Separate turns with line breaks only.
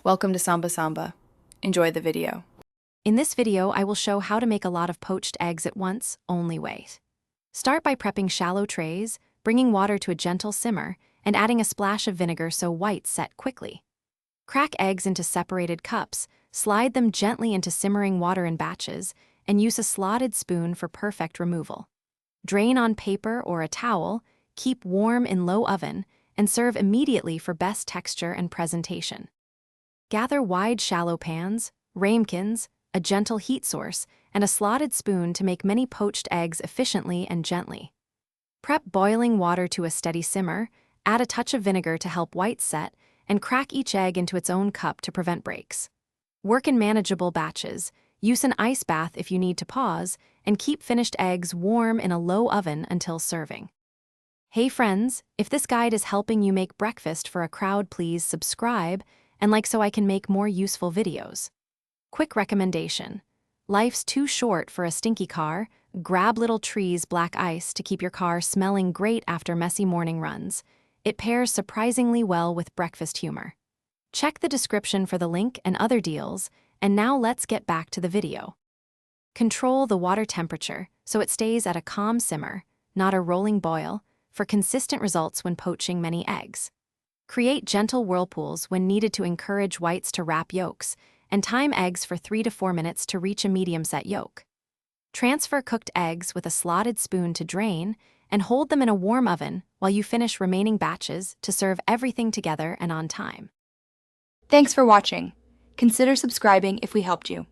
Welcome to Samba Samba. Enjoy the video.
In this video, I will show how to make a lot of poached eggs at once, only wait. Start by prepping shallow trays, bringing water to a gentle simmer, and adding a splash of vinegar so whites set quickly. Crack eggs into separated cups, slide them gently into simmering water in batches, and use a slotted spoon for perfect removal. Drain on paper or a towel, keep warm in low oven, and serve immediately for best texture and presentation. Gather wide shallow pans, ramekins, a gentle heat source, and a slotted spoon to make many poached eggs efficiently and gently. Prep boiling water to a steady simmer, add a touch of vinegar to help whites set, and crack each egg into its own cup to prevent breaks. Work in manageable batches, use an ice bath if you need to pause, and keep finished eggs warm in a low oven until serving. Hey friends, if this guide is helping you make breakfast for a crowd, please subscribe and like so I can make more useful videos. Quick recommendation. Life's too short for a stinky car. Grab Little Tree's black ice to keep your car smelling great after messy morning runs. It pairs surprisingly well with breakfast humor. Check the description for the link and other deals, and now let's get back to the video. Control the water temperature so it stays at a calm simmer, not a rolling boil, for consistent results when poaching many eggs. Create gentle whirlpools when needed to encourage whites to wrap yolks, and time eggs for 3 to 4 minutes to reach a medium-set yolk. Transfer cooked eggs with a slotted spoon to drain, and hold them in a warm oven while you finish remaining batches to serve everything together and on time.
Thanks for watching. Consider subscribing if we helped you.